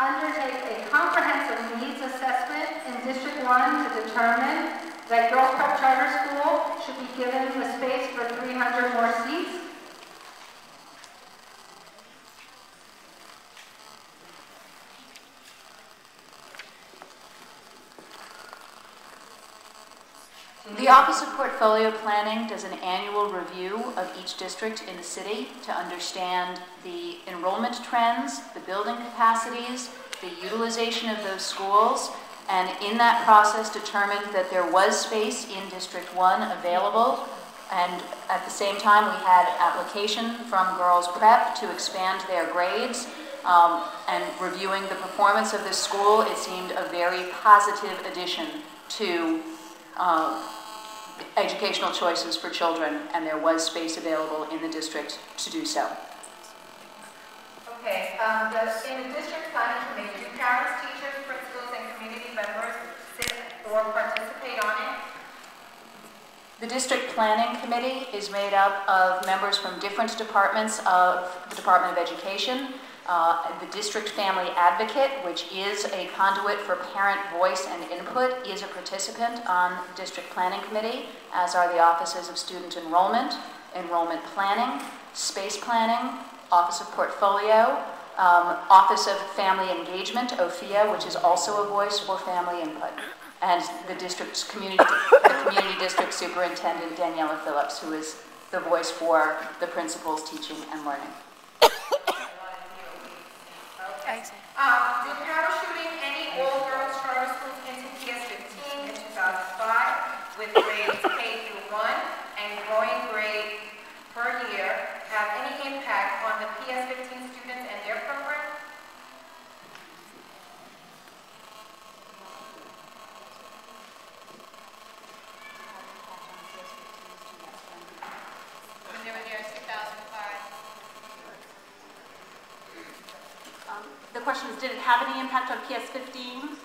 undertake a comprehensive needs assessment in District 1 to determine that Girls Prep Charter School should be given the space for 300 more seats. The Office of Portfolio Planning does an annual review of each district in the city to understand the enrollment trends, the building capacities, the utilization of those schools, and in that process determined that there was space in District 1 available, and at the same time we had application from Girls Prep to expand their grades, and reviewing the performance of this school, it seemed a very positive addition to educational choices for children, and there was space available in the district to do so. Okay, in the district planning committee, do parents, teachers, principals, and community members sit or participate on it? The district planning committee is made up of members from different departments of the Department of Education. The district family advocate, which is a conduit for parent voice and input, is a participant on the district planning committee, as are the offices of student enrollment, enrollment planning, space planning, Office of Portfolio, Office of Family Engagement, OFIA, which is also a voice for family input, and the district's community district superintendent, Daniela Phillips, who is the voice for the principals teaching and learning. Do parachuting any all-girls charter schools into PS15 in 2005 with grades K through 1 and growing grade per year have any impact on the PS15 students and their program? When they were there in 2005. The question is, did it have any impact on PS15?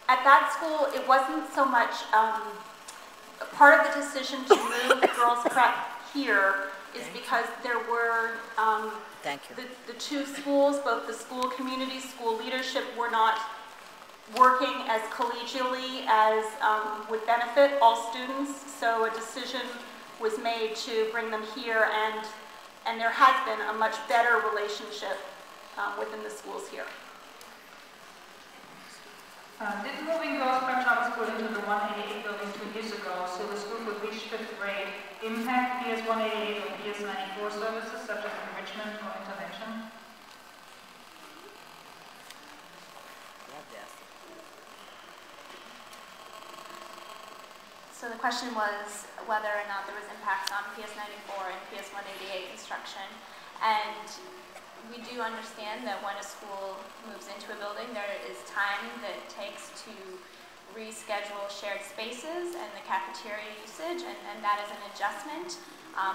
At that school, it wasn't so much part of the decision to move Girls Prep here is because there were the two schools, both the school community, school leadership were not working as collegially as would benefit all students. So a decision was made to bring them here, and there has been a much better relationship within the schools here. Did moving Girls Prep Charter School into the 188 building 2 years ago, so the school would reach 5th grade, impact PS 188 or PS 94 services such as enrichment or intervention? So the question was whether or not there was impacts on PS 94 and PS 188 instruction. And we do understand that when a school moves into a building, there is time that it takes to reschedule shared spaces and the cafeteria usage, and that is an adjustment.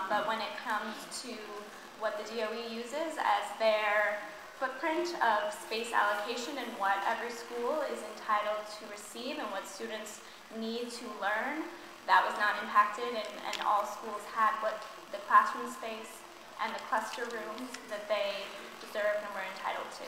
But when it comes to what the DOE uses as their footprint of space allocation and what every school is entitled to receive and what students need to learn, that was not impacted, and all schools had what the classroom space and the cluster rooms that they deserved and were entitled to.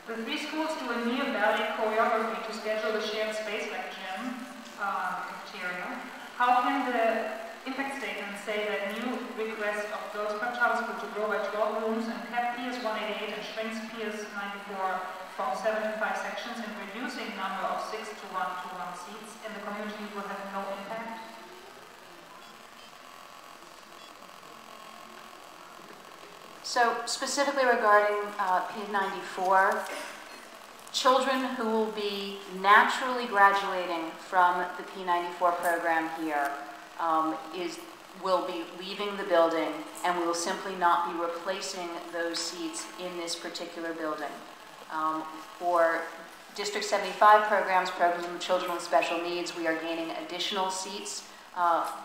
The 3 schools do a near-ballet choreography to schedule the shared space like gym, cafeteria. How can the impact statement say that new request of Girls Prep Charter School to grow by 12 rooms and cap PS 188 and shrinks PS 94 from 7 to 5 sections and reducing number of 6 to 1 to 1 seats in the community will have no impact? So specifically regarding P94, children who will be naturally graduating from the P94 program here will be leaving the building, and we will simply not be replacing those seats in this particular building. For District 75 programs with children with special needs, we are gaining additional seats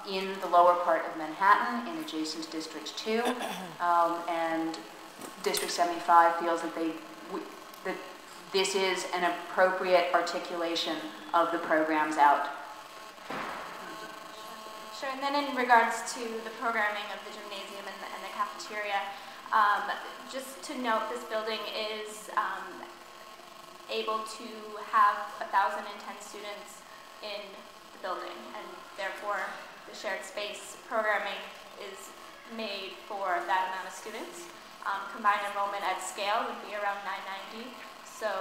in the lower part of Manhattan, in adjacent District 2, and District 75 feels that that this is an appropriate articulation of the programs out. Sure, and then in regards to the programming of the gymnasium and the cafeteria, just to note, this building is able to have 1,010 students in the building, and therefore the shared space programming is made for that amount of students. Combined enrollment at scale would be around 990. So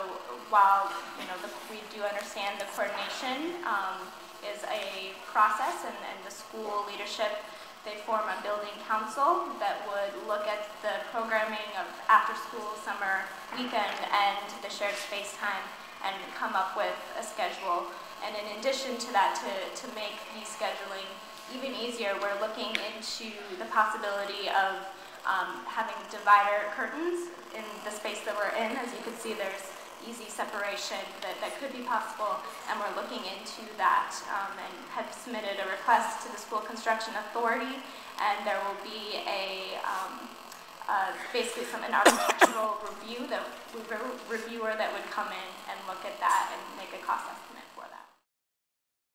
while we do understand the coordination is a process, and the school leadership, they form a building council that would look at the programming of after school, summer, weekend, and the shared space time, and come up with a schedule. And in addition to that, to make the scheduling even easier, we're looking into the possibility of having divider curtains in the space that we're in. As you can see, there's easy separation that could be possible, and we're looking into that and have submitted a request to the School Construction Authority, and there will be basically an architectural reviewer that would come in and look at that and make a cost estimate.